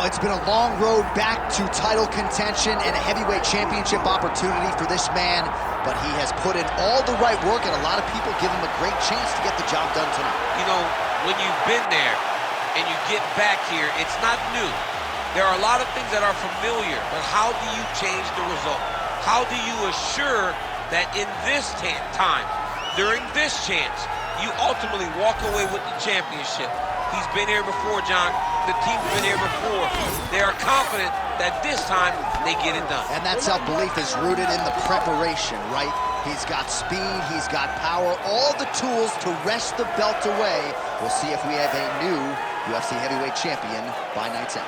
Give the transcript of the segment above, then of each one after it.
It's been a long road back to title contention and a heavyweight championship opportunity for this man, but he has put in all the right work, and a lot of people give him a great chance to get the job done tonight. You know, when you've been there and you get back here, it's not new. There are a lot of things that are familiar, but how do you change the result? How do you assure that in this time, during this chance, you ultimately walk away with the championship? He's been here before, John. The team's been here before. They are confident that this time they get it done. And that self-belief is rooted in the preparation, right? He's got speed, he's got power, all the tools to wrest the belt away. We'll see if we have a new UFC heavyweight champion by night's end.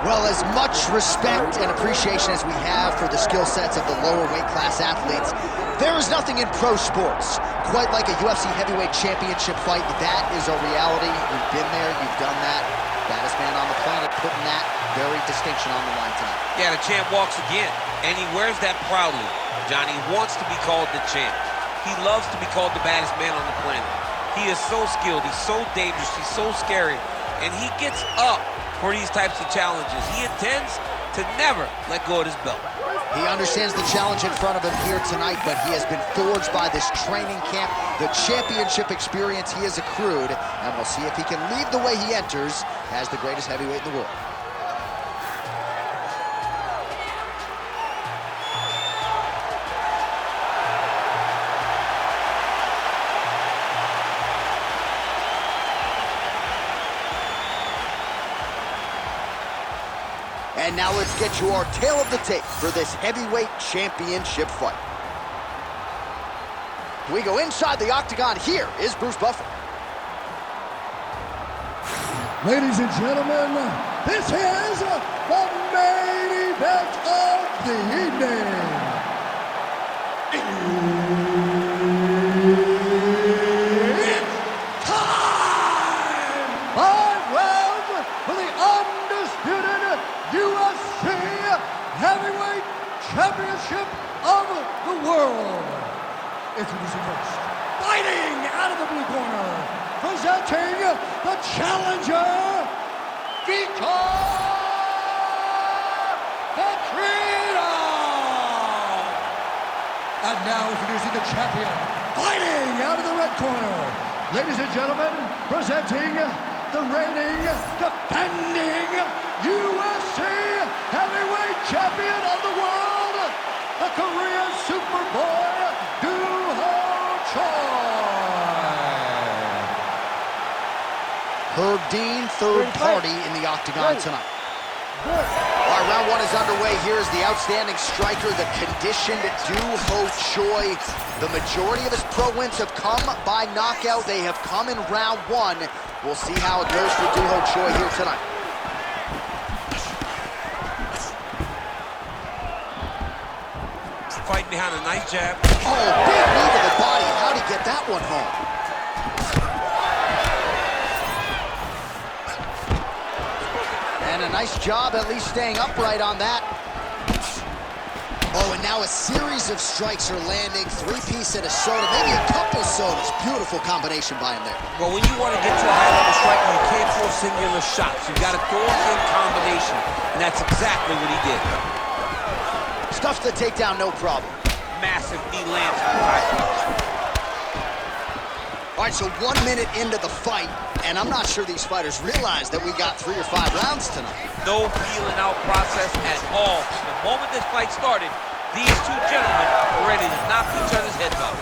Well, as much respect and appreciation as we have for the skill sets of the lower weight class athletes, there is nothing in pro sports quite like a UFC heavyweight championship fight. That is a reality. You've been there, you've done that. Baddest man on the planet putting that very distinction on the line tonight. Yeah, the champ walks again, and he wears that proudly. Johnny wants to be called the champ. He loves to be called the baddest man on the planet. He is so skilled, he's so dangerous, he's so scary, and he gets up for these types of challenges. He intends to never let go of his belt. He understands the challenge in front of him here tonight, but he has been forged by this training camp, the championship experience he has accrued, and we'll see if he can leave the way he enters as the greatest heavyweight in the world. And now let's get you our tale of the tape for this heavyweight championship fight. We go inside the octagon. Here is Bruce Buffer. Ladies and gentlemen, this is the main event of the evening. It's time! 5 rounds for the undisputed UFC Heavyweight Championship of the world. Introducing first, fighting out of the blue corner, presenting the challenger, Vitor Petrino. And now introducing the champion, fighting out of the red corner, ladies and gentlemen, presenting the reigning, defending UFC Heavyweight Champion of the world, the Korean Superboy, Doo Ho Choi. Herb Dean, third party in the octagon tonight. All right, round one is underway. Here's the outstanding striker, the conditioned Doo Ho Choi. The majority of his pro wins have come by knockout. They have come in round one. We'll see how it goes for Doo Ho Choi here tonight. Fighting behind a nice jab. Oh, big knee to the body. How'd he get that one home? And a nice job at least staying upright on that. Oh, and now a series of strikes are landing. 3-piece and a soda, maybe a couple sodas. Beautiful combination by him there. Well, when you want to get to a high-level striker, you can't throw singular shots. You've got to throw them in combination, and that's exactly what he did. Stuffs the takedown, no problem. Massive knee lands on the high punch. All right, so 1 minute into the fight, and I'm not sure these fighters realize that we got 3 or 5 rounds tonight. No feeling out process at all. The moment this fight started, these two gentlemen were ready to knock each other's heads off.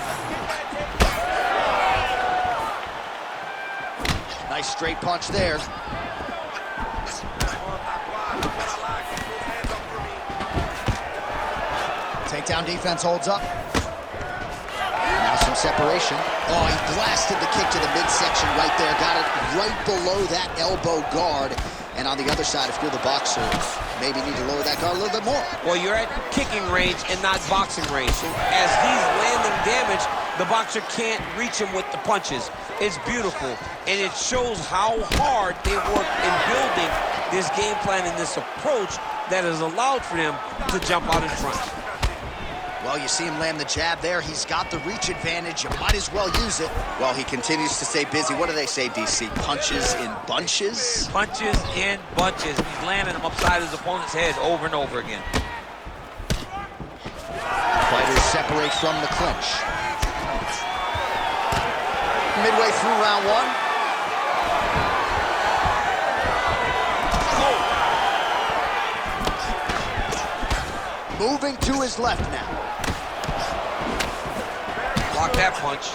Nice straight punch there. Takedown defense holds up. Now some separation. Oh, he blasted the kick to the midsection right there. Got it right below that elbow guard. And on the other side, if you're the boxer, maybe need to lower that guard a little bit more. Well, you're at kicking range and not boxing range. So as he's landing damage, the boxer can't reach him with the punches. It's beautiful, and it shows how hard they work in building this game plan and this approach that has allowed for them to jump out in front. Well, you see him land the jab there. He's got the reach advantage. You might as well use it. Well, he continues to stay busy. What do they say, DC? Punches in bunches? Punches in bunches. He's landing them upside his opponent's head over and over again. Fighters separate from the clinch. Midway through round one. Moving to his left now. Block that punch.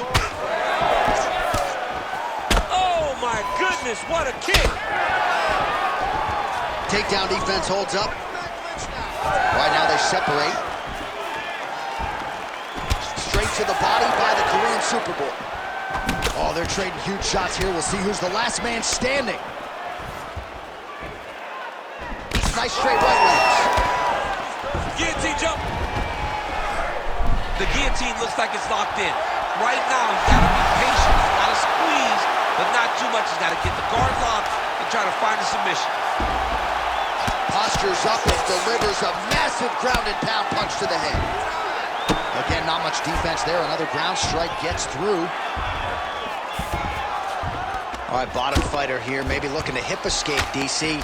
Oh my goodness, what a kick! Takedown defense holds up. Right now they separate. Straight to the body by the Korean Super Bowl. Oh, they're trading huge shots here. We'll see who's the last man standing. Nice straight right legs. Guillotine jump. The guillotine looks like it's locked in. Right now, he's got to be patient. He's got to squeeze, but not too much. He's got to get the guard locked and try to find a submission. Postures up and delivers a massive ground and pound punch to the head. Again, not much defense there. Another ground strike gets through. All right, bottom fighter here, maybe looking to hip escape, DC.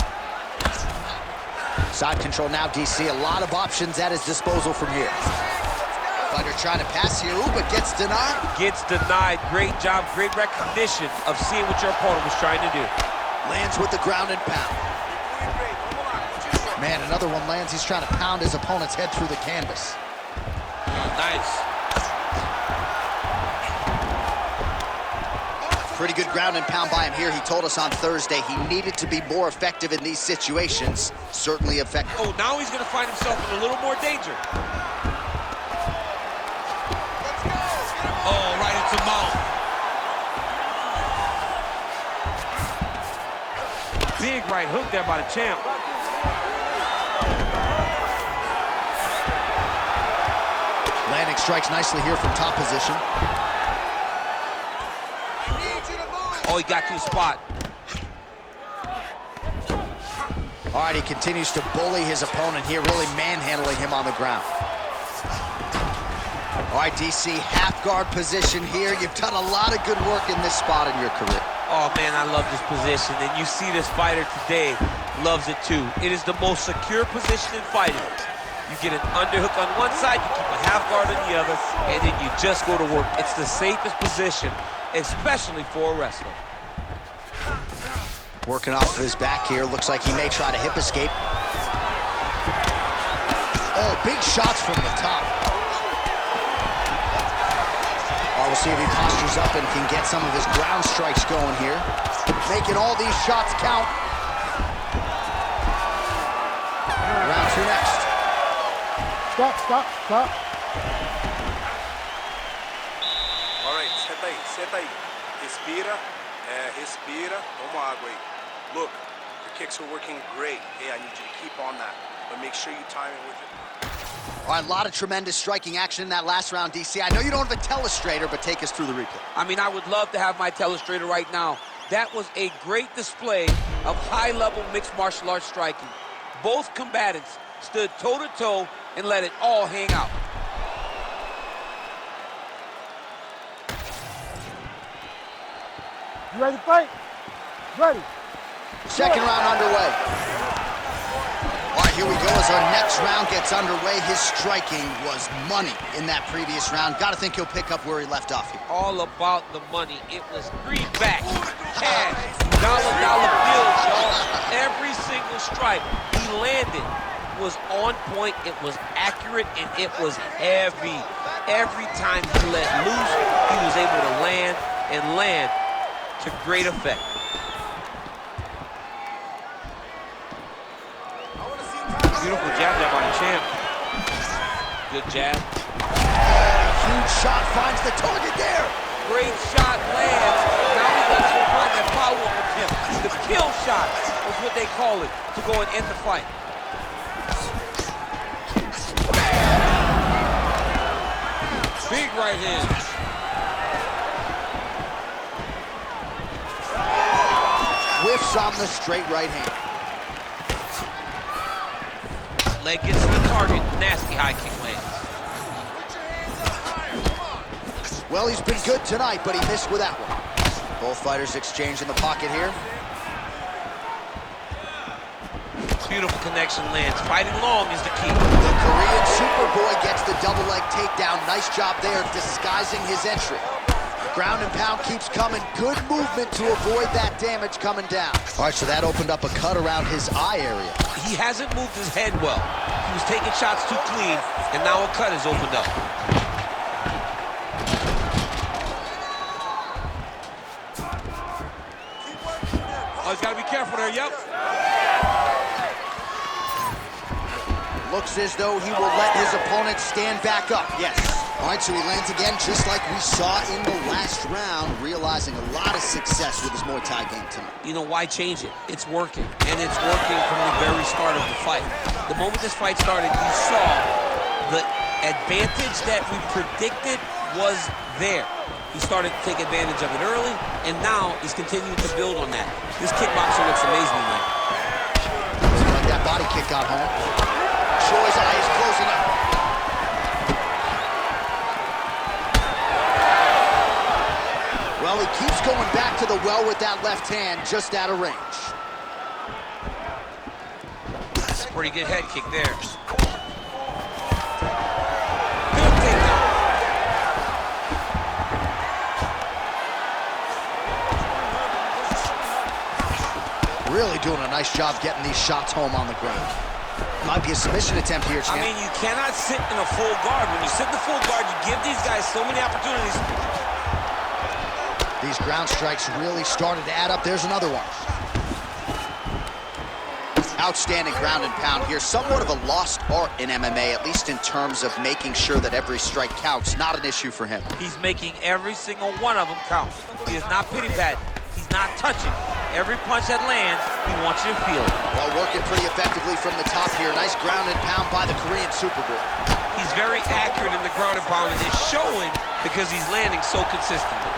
Side control now, DC. A lot of options at his disposal from here. Fighter trying to pass here, ooh, but gets denied. Gets denied. Great job, great recognition of seeing what your opponent was trying to do. Lands with the ground and pound. Man, another one lands. He's trying to pound his opponent's head through the canvas. Nice. Pretty good ground and pound by him here. He told us on Thursday he needed to be more effective in these situations. Certainly effective. Oh, now he's going to find himself in a little more danger. Oh, right into mouth. Big right hook there by the champ. Landing strikes nicely here from top position. Oh, he got to the spot. All right, he continues to bully his opponent here, really manhandling him on the ground. All right, DC, half guard position here. You've done a lot of good work in this spot in your career. Oh, man, I love this position. And you see this fighter today loves it, too. It is the most secure position in fighting. You get an underhook on one side, you keep a half guard on the other, and then you just go to work. It's the safest position, especially for a wrestler. Working off of his back here. Looks like he may try to hip escape. Oh, big shots from the top. Oh, we'll see if he postures up and can get some of his ground strikes going here. Making all these shots count. Round two next. Stop. All right, senta aí. Respira, respira, toma água aí. Look, the kicks are working great. Hey, I need you to keep on that, but make sure you time it with it. All right, a lot of tremendous striking action in that last round, DC. I know you don't have a telestrator, but take us through the replay. I mean, I would love to have my telestrator right now. That was a great display of high-level mixed martial arts striking. Both combatants stood toe-to-toe and let it all hang out. You ready to fight? Ready. Second round underway. All right, here we go as our next round gets underway. His striking was money in that previous round. Got to think he'll pick up where he left off here. All about the money. It was greenback, cash, dollar bills, y'all. Every single strike he landed was on point, it was accurate, and it was heavy. Every time he let loose, he was able to land to great effect. Beautiful jab there by the champ. Good jab. Huge shot finds the target there. Great shot lands. Now we got to find that follow-up with him. The kill shot is what they call it to go and end the fight. Big right hand. Whiffs on the straight right hand. Leg gets to the target. Nasty high kick lands. Well, he's been good tonight, but he missed with that one. Both fighters exchange in the pocket here. Beautiful connection lands. Fighting long is the key. The Korean Superboy gets the double leg takedown. Nice job there disguising his entry. Ground and pound keeps coming. Good movement to avoid that damage coming down. All right, so that opened up a cut around his eye area. He hasn't moved his head well. He was taking shots too clean, and now a cut has opened up. Oh, he's got to be careful there, yep. Looks as though he will let his opponent stand back up. Yes. All right, so he lands again just like we saw in the last round, realizing a lot of success with his Muay Thai game tonight. You know, why change it? It's working, and it's working from the very start of the fight. The moment this fight started, you saw the advantage that we predicted was there. He started to take advantage of it early, and now he's continuing to build on that. This kickboxer looks amazing tonight. Like that body kick got home. Choi's eye is closing up. Well, he keeps going back to the well with that left hand, just out of range. Pretty good head kick there. Good takedown. Really doing a nice job getting these shots home on the ground. Might be a submission attempt here, champ. I mean, you cannot sit in a full guard. When you sit in the full guard, you give these guys so many opportunities. These ground strikes really started to add up. There's another one. Outstanding ground and pound here. Somewhat of a lost art in MMA, at least in terms of making sure that every strike counts. Not an issue for him. He's making every single one of them count. He is not pity-patting. He's not touching. Every punch that lands, he wants you to feel it. Well, working pretty effectively from the top here. Nice ground and pound by the Korean Superboy. He's very accurate in the ground and pound, and it's showing because he's landing so consistently.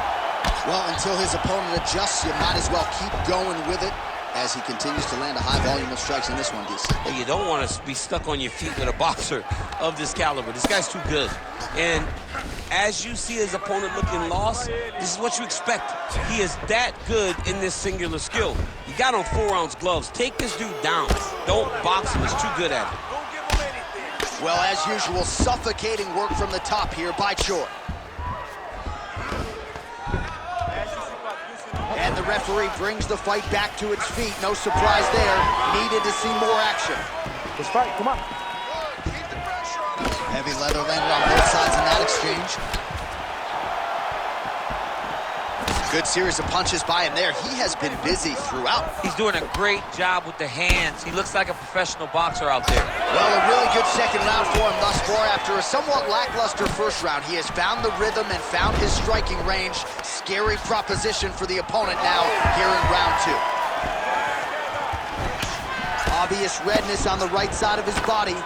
Well, until his opponent adjusts, you might as well keep going with it as he continues to land a high volume of strikes in this one, DC. Well, you don't want to be stuck on your feet with a boxer of this caliber. This guy's too good. And as you see his opponent looking lost, this is what you expect. He is that good in this singular skill. You got on 4-ounce gloves. Take this dude down. Don't box him. He's too good at it. Well, as usual, suffocating work from the top here by Choi. And the referee brings the fight back to its feet. No surprise there. Needed to see more action. Let's fight, come on. Heavy leather landed on both sides in that exchange. Good series of punches by him there. He has been busy throughout. He's doing a great job with the hands. He looks like a professional boxer out there. Well, a really good second round for him thus far. After a somewhat lackluster first round, he has found the rhythm and found his striking range. Scary proposition for the opponent now here in round two. Obvious redness on the right side of his body.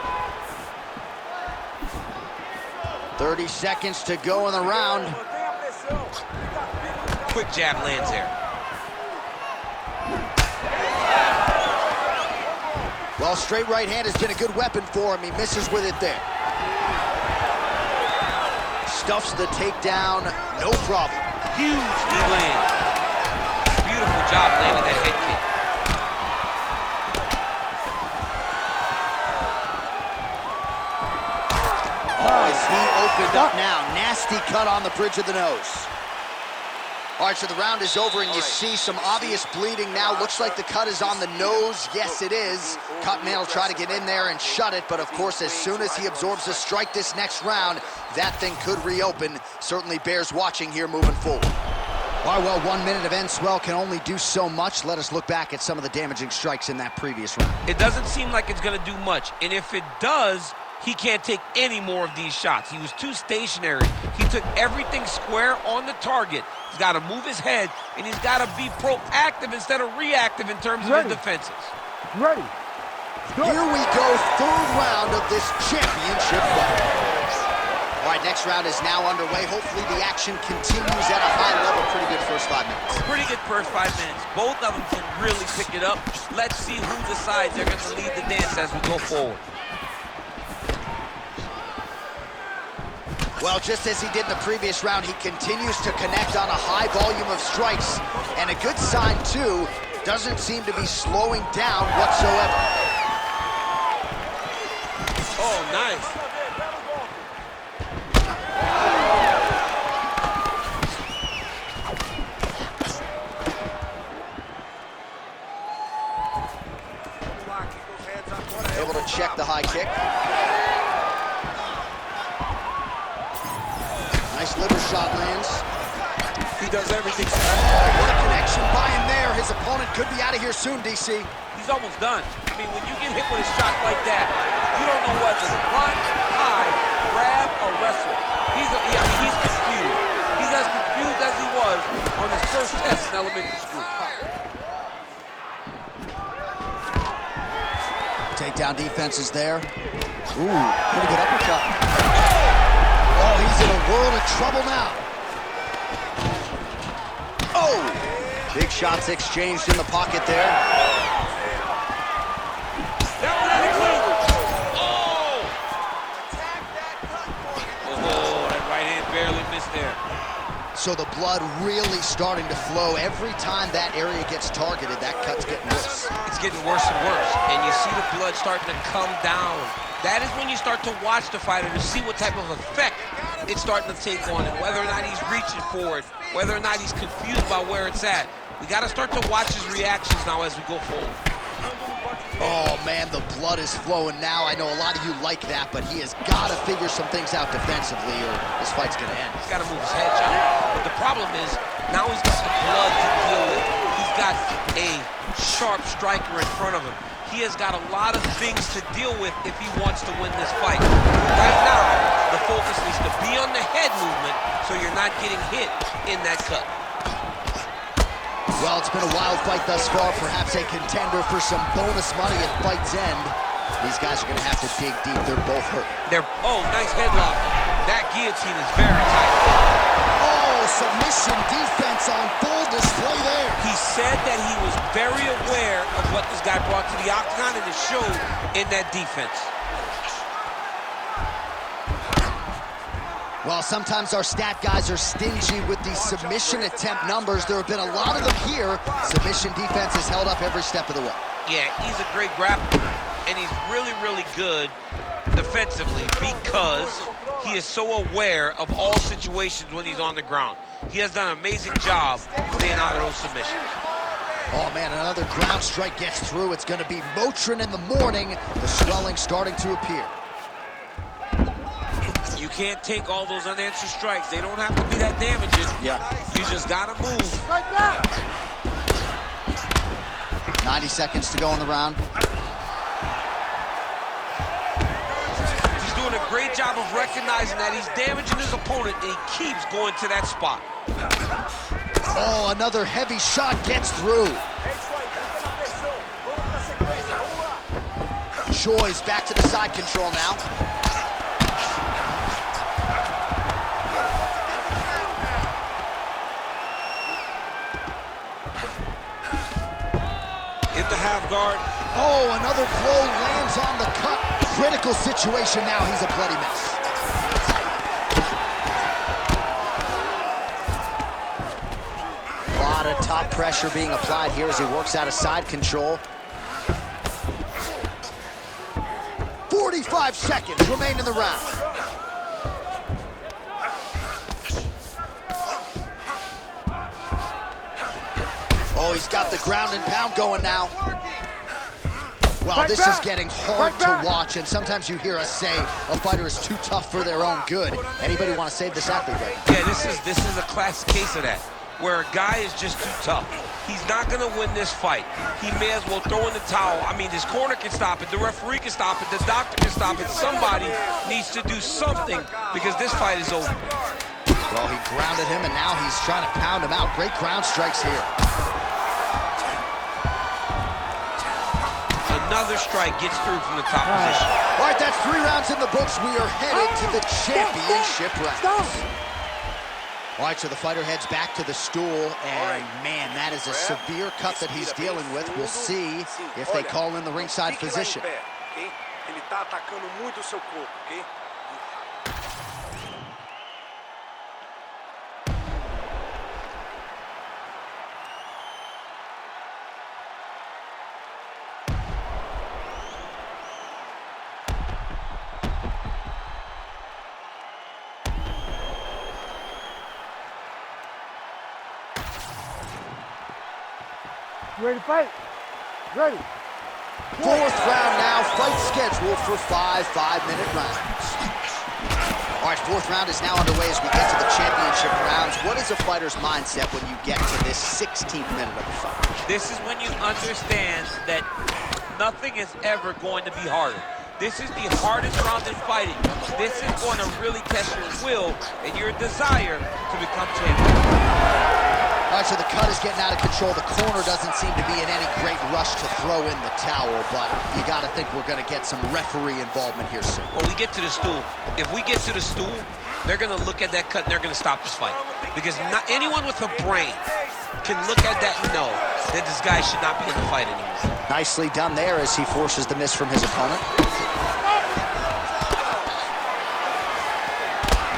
30 seconds to go in the round. Quick jab lands there. Well, straight right hand has been a good weapon for him. He misses with it there. Stuffs the takedown, no problem. Huge knee land. Beautiful job landing that head kick. Oh, is he opened up now? Nasty cut on the bridge of the nose. All right, so the round is over, and you see some obvious bleeding now. Looks like the cut is on the nose. Yes, it is. Cutman will try to get in there and shut it, but of course, as soon as he absorbs a strike this next round, that thing could reopen. Certainly bears watching here moving forward. All right, well, 1 minute of end swell can only do so much. Let us look back at some of the damaging strikes in that previous round. It doesn't seem like it's going to do much, and if it does, he can't take any more of these shots. He was too stationary. He took everything square on the target. He's got to move his head, and he's got to be proactive instead of reactive in terms of his defenses. Ready. Here we go, third round of this championship fight. All right, next round is now underway. Hopefully the action continues at a high level. Pretty good first 5 minutes. Pretty good first 5 minutes. Both of them can really pick it up. Let's see who decides they're going to lead the dance as we go forward. Well, just as he did in the previous round, he continues to connect on a high volume of strikes. And a good sign, too, doesn't seem to be slowing down whatsoever. Oh, nice. Able to check the high kick. Nice liver shot lands. He does everything. What a connection by him there. His opponent could be out of here soon, DC. He's almost done. I mean, when you get hit with a shot like that, you don't know whether to run, hide, grab, or wrestle. He's confused. He's as confused as he was on his first test in elementary school. Takedown defense is there. Ooh, pretty good uppercut. Oh, he's in a world of trouble now. Oh! Big shots exchanged in the pocket there. Oh, that right hand barely missed there. So the blood really starting to flow. Every time that area gets targeted, that cut's getting worse. It's getting worse and worse, and you see the blood starting to come down. That is when you start to watch the fighter to see what type of effect it's starting to take on him, whether or not he's reaching for it, whether or not he's confused by where it's at. We got to start to watch his reactions now as we go forward. Oh, man, the blood is flowing now. I know a lot of you like that, but he has got to figure some things out defensively or this fight's going to end. He's got to move his head, John. But the problem is, now he's got the blood to deal with. He's got a sharp striker in front of him. He has got a lot of things to deal with if he wants to win this fight. Right now, the focus needs to be on the head movement so you're not getting hit in that cut. Well, it's been a wild fight thus far, perhaps a contender for some bonus money at fight's end. These guys are going to have to dig deep. They're both hurt. Oh, nice headlock. That guillotine is very tight. Oh, submission defense on full display there. He said that he was very aware of what this guy brought to the octagon, and it showed in that defense. Well, sometimes our stat guys are stingy with these submission attempt numbers. There have been a lot of them here. Submission defense has held up every step of the way. Yeah, he's a great grappler, and he's really, really good defensively because he is so aware of all situations when he's on the ground. He has done an amazing job staying out of those submissions. Oh, man, another ground strike gets through. It's going to be Motrin in the morning. The swelling starting to appear. You can't take all those unanswered strikes. They don't have to be that damaging. Yeah. You just got to move. 90 seconds to go in the round. He's doing a great job of recognizing that he's damaging his opponent, and he keeps going to that spot. Oh, another heavy shot gets through. Choi's back to the side control now. Hit the half guard. Oh, another blow lands on the cut. Critical situation now. He's a bloody mess. A lot of top pressure being applied here as he works out of side control. 45 seconds remain in the round. Oh, he's got the ground and pound going now. Well, this is getting hard to watch, and sometimes you hear us say a fighter is too tough for their own good. Anybody want to save this athlete right now? Yeah, this is a classic case of that, where a guy is just too tough. He's not going to win this fight. He may as well throw in the towel. I mean, his corner can stop it, the referee can stop it, the doctor can stop it. Somebody needs to do something because this fight is over. Well, he grounded him, and now he's trying to pound him out. Great ground strikes here. Another strike gets through from the top position. All right, that's 3 rounds in the books. We are headed to the championship rounds. All right, so the fighter heads back to the stool, and man, that is a severe cut that he's dealing with. We'll see if they call in the ringside physician. Ele tá atacando muito o seu corpo, ok? You ready to fight? Ready. 4th round now, fight scheduled for 5 5-minute rounds. All right, 4th round is now underway as we get to the championship rounds. What is a fighter's mindset when you get to this 16th minute of the fight? This is when you understand that nothing is ever going to be harder. This is the hardest round in fighting. This is going to really test your will and your desire to become champion. All right, so the cut is getting out of control. The corner doesn't seem to be in any great rush to throw in the towel, but you got to think we're going to get some referee involvement here soon. When we get to the stool, if we get to the stool, they're going to look at that cut and they're going to stop this fight. Because not anyone with a brain can look at that and know that this guy should not be in the fight anymore. Nicely done there as he forces the miss from his opponent.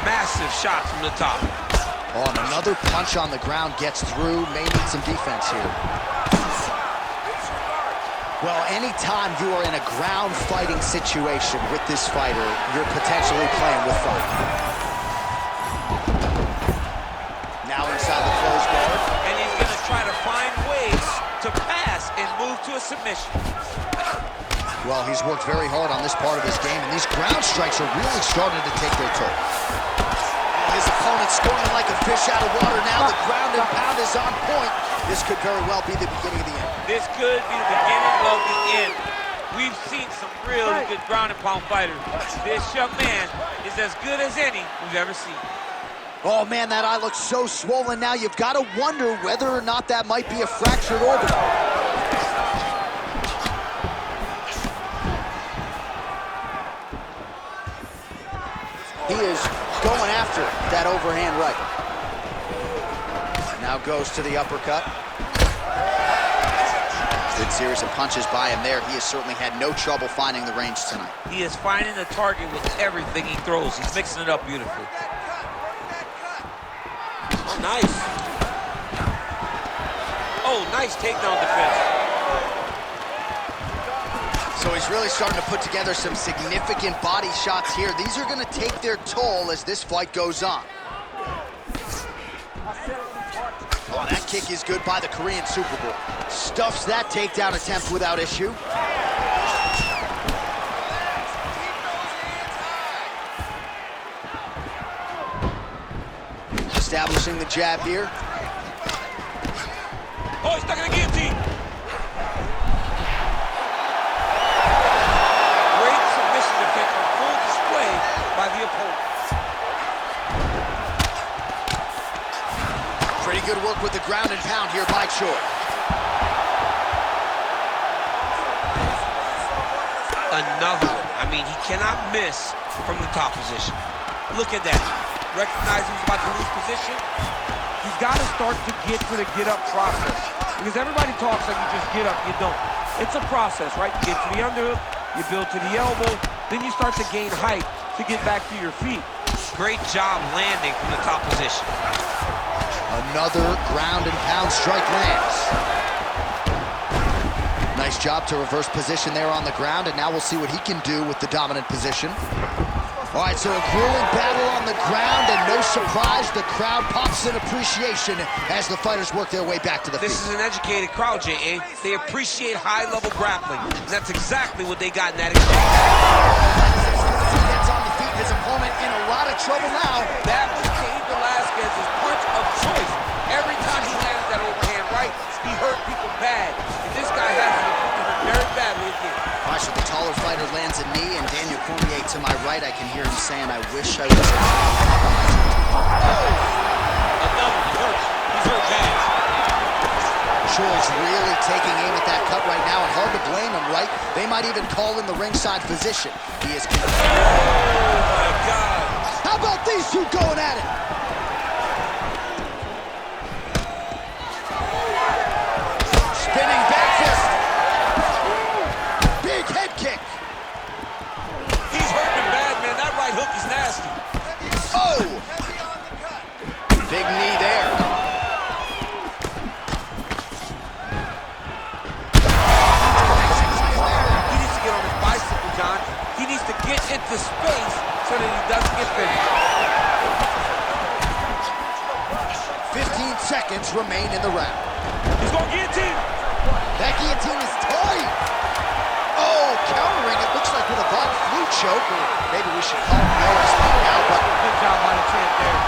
Massive shot from the top. Oh, and another punch on the ground gets through. May need some defense here. Well, anytime you are in a ground fighting situation with this fighter, you're potentially playing with fire. Now inside the closed guard. And he's going to try to find ways to pass and move to a submission. Well, he's worked very hard on this part of his game, and these ground strikes are really starting to take their toll. His opponent squirming like a fish out of water now. The ground and pound is on point. This could very well be the beginning of the end. This could be the beginning of the end. We've seen some really good ground and pound fighters. This young man is as good as any we've ever seen. Oh, man, that eye looks so swollen now. You've got to wonder whether or not that might be a fractured organ. He is going after that overhand right. Now goes to the uppercut. Good series of punches by him there. He has certainly had no trouble finding the range tonight. He is finding the target with everything he throws. He's mixing it up beautifully. Oh, nice. Oh, nice takedown defense. So he's really starting to put together some significant body shots here. These are going to take their toll as this fight goes on. Oh, that kick is good by the Korean Super Bowl. Stuffs that takedown attempt without issue. Establishing the jab here. Oh, he's stuck in the guillotine. Great submission defense on full display by the opponent. Pretty good work with the ground and pound here by Choi. Another one. I mean, he cannot miss from the top position. Look at that. Recognize he's about to lose position. He's got to start to get to the get-up process. Because everybody talks like you just get up, you don't. It's a process, right? You get to the underhook, you build to the elbow, then you start to gain height to get back to your feet. Great job landing from the top position. Another ground and pound strike lands. Nice job to reverse position there on the ground, and now we'll see what he can do with the dominant position. All right, so a grueling battle on the ground, and no surprise, the crowd pops in appreciation as the fighters work their way back to the feet. This is an educated crowd, J.A. They appreciate high-level grappling, and that's exactly what they got in that exchange. He gets on the feet, his opponent in a lot of trouble now. That was Cain Velasquez's punch of choice. Every time he lands that overhand right, he hurt people bad. And this guy has to hurt very badly again. All right, so the taller fighter lands a knee, and Daniel Cormier to my right, I can hear him saying, I wish I was... Another, he hurts. He's hurt bad. Choi's really taking aim at that cut right now, and hard to blame him. right? They might even call in the ringside physician. He is... Oh, my God. How about these two going at it? Spinning back fist. Big head kick. He's hurting him bad, man. That right hook is nasty. Oh! Big knee there. He needs to get on his bicycle, John. He needs to get into space so that he doesn't get finished. 15 seconds remain in the round. He's going to guillotine. That guillotine is tight. Oh, countering it looks like with a Von Flue choke, or maybe we should call him Notice by now, but Good job by the champ there.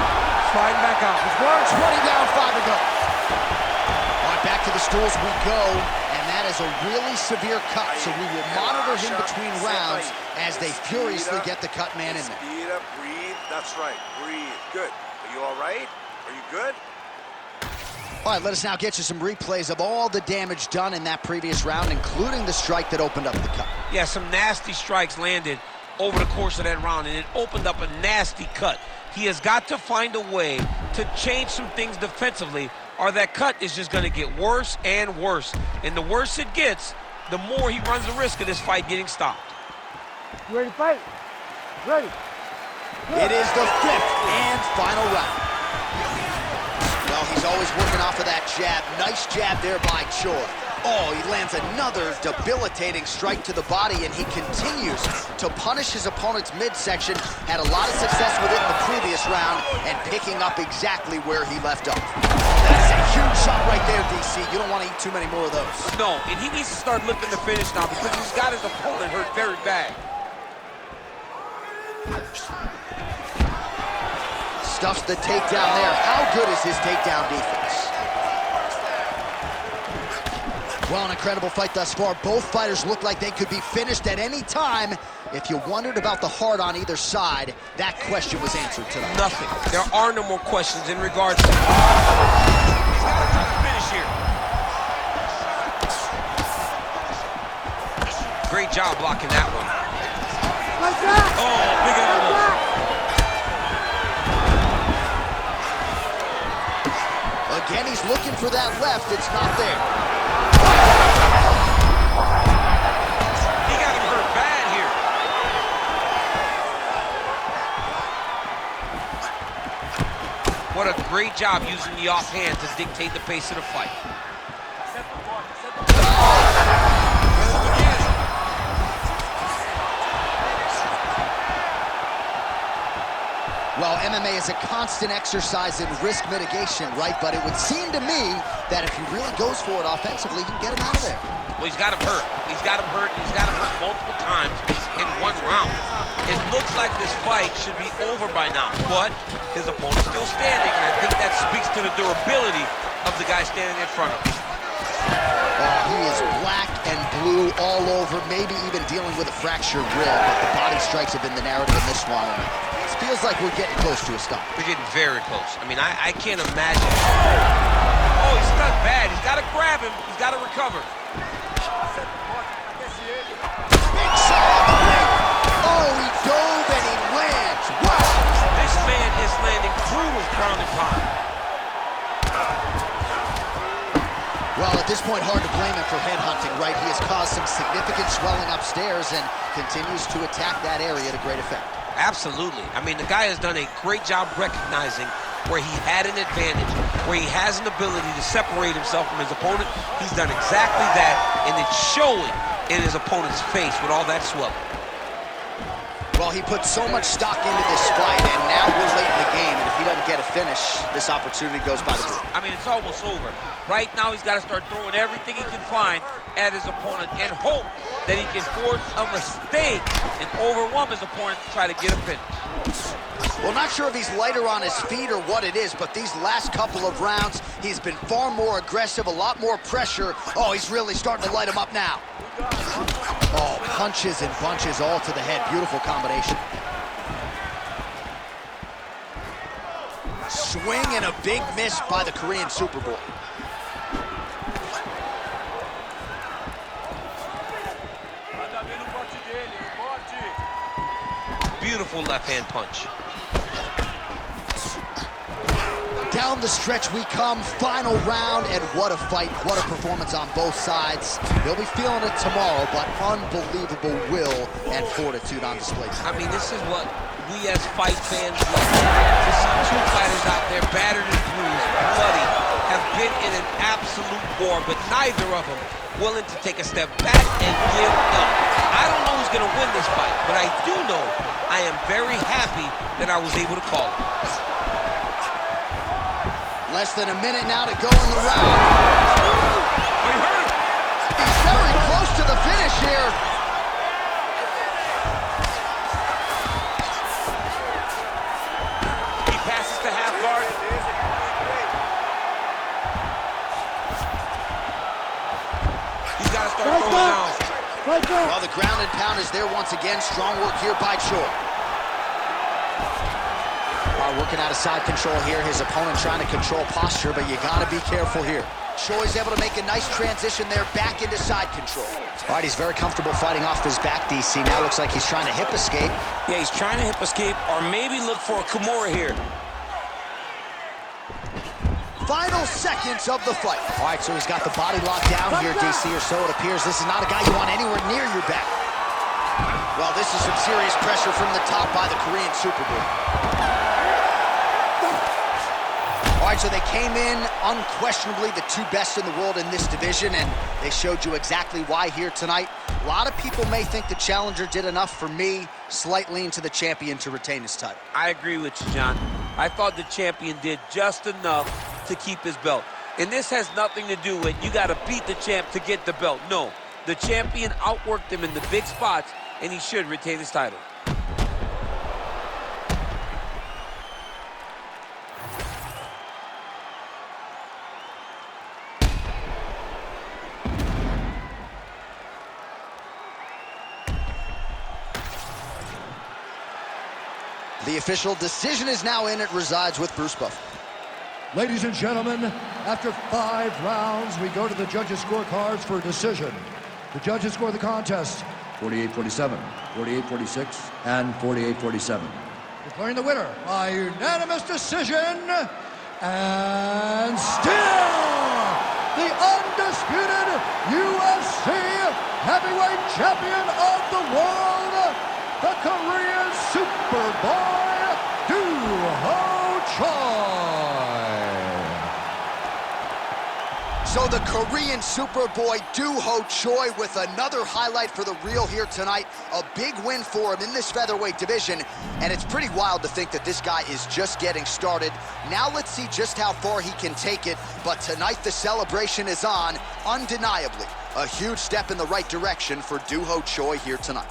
Sliding back out. It's worse. 20 down, 5 to go. All right, back to the stools we go, and that is a really severe cut, so we will monitor him between rounds as they furiously get the cut man in there. Respira, breathe. That's right. Breathe. Good. Are you all right? Are you good? All right, let us now get you some replays of all the damage done in that previous round, including the strike that opened up the cut. Yeah, some nasty strikes landed over the course of that round, and it opened up a nasty cut. He has got to find a way to change some things defensively, or that cut is just going to get worse and worse. And the worse it gets, the more he runs the risk of this fight getting stopped. You ready to fight? Ready. It is the 5th and final round. Well, he's always working off of that jab. Nice jab there by Choi. Oh, he lands another debilitating strike to the body, and he continues to punish his opponent's midsection. Had a lot of success with it in the previous round, and picking up exactly where he left off. That's a huge shot right there, DC. You don't want to eat too many more of those. No, and he needs to start looking to finish now because he's got his opponent hurt very bad. Stuffs the takedown there. How good is his takedown defense? Well, an incredible fight thus far. Both fighters look like they could be finished at any time. If you wondered about the heart on either side, that question was answered tonight. Nothing. There are no more questions in regards to... He's got to try to finish here. Great job blocking that one. Like that. Oh, big elbow. Again, he's looking for that left. It's not there. He got him hurt bad here. What a great job using the offhand to dictate the pace of the fight. Well, MMA is a constant exercise in risk mitigation, right? But it would seem to me that if he really goes for it offensively, he can get him out of there. Well, he's got him hurt. He's got him hurt. He's got him hurt multiple times in one round. It looks like this fight should be over by now, but his opponent's still standing, and I think that speaks to the durability of the guy standing in front of him. Oh, he is black and blue all over, maybe even dealing with a fractured rib, but the body strikes have been the narrative in this one. It feels like we're getting close to a stop. We're getting very close. I mean, I can't imagine. Oh, he's stuck bad. He's got to grab him. He's got to recover. Big shot on the ring. Oh, he dove and he lands. Wow. This man is landing brutal ground and pound. Well, at this point, hard to blame him for headhunting, right? He has caused some significant swelling upstairs and continues to attack that area to great effect. Absolutely. I mean, the guy has done a great job recognizing where he had an advantage, where he has an ability to separate himself from his opponent. He's done exactly that, and it's showing in his opponent's face with all that swelling. Well, he put so much stock into this fight, and now we're late in the game, and if he doesn't get a finish, this opportunity goes by the board. I mean, it's almost over. Right now, he's got to start throwing everything he can find at his opponent and hope that he can force a mistake and overwhelm his opponent to try to get a finish. Well, not sure if he's lighter on his feet or what it is, but these last couple of rounds, he's been far more aggressive, a lot more pressure. Oh, he's really starting to light him up now. Oh, punches and bunches all to the head. Beautiful combination. Swing and a big miss by the Korean Superboy. Beautiful left-hand punch. Down the stretch we come, final round, and what a fight, what a performance on both sides. They'll be feeling it tomorrow, but unbelievable will and fortitude on display tonight. I mean, this is what we as fight fans love. To see two fighters out there battered and bruised, bloody, have been in an absolute war, but neither of them willing to take a step back and give up. I don't know who's going to win this fight, but I do know I am very happy that I was able to call it. Less than a minute now to go in the round. He's very close to the finish here. He passes to half guard. He's got to start throwing down. Well, the ground and pound is there once again. Strong work here by Choi. Working out of side control here. His opponent trying to control posture, but you got to be careful here. Choi's able to make a nice transition there back into side control. All right, he's very comfortable fighting off his back, DC. Now looks like he's trying to hip escape. Yeah, he's trying to hip escape or maybe look for a Kimura here. Final seconds of the fight. All right, so he's got the body locked down here, DC, or so it appears. This is not a guy you want anywhere near your back. Well, this is some serious pressure from the top by the Korean Superboy. All right, so they came in unquestionably the two best in the world in this division, and they showed you exactly why here tonight. A lot of people may think the challenger did enough. For me, slight lean to the champion to retain his title. I agree with you, John. I thought the champion did just enough to keep his belt. And this has nothing to do with you got to beat the champ to get the belt. No, the champion outworked him in the big spots, and he should retain his title. The official decision is now in. It resides with Bruce Buffer. Ladies and gentlemen, after 5 rounds, we go to the judges' scorecards for a decision. The judges score the contest 48-47, 48-46, and 48-47. Declaring the winner by unanimous decision, and still the undisputed UFC heavyweight champion of the world, the Korean Superboy, Doo Ho Choi. So the Korean Superboy Doo Ho Choi with another highlight for the reel here tonight. A big win for him in this featherweight division, and it's pretty wild to think that this guy is just getting started. Now let's see just how far he can take it, but tonight the celebration is on, undeniably. A huge step in the right direction for Doo Ho Choi here tonight.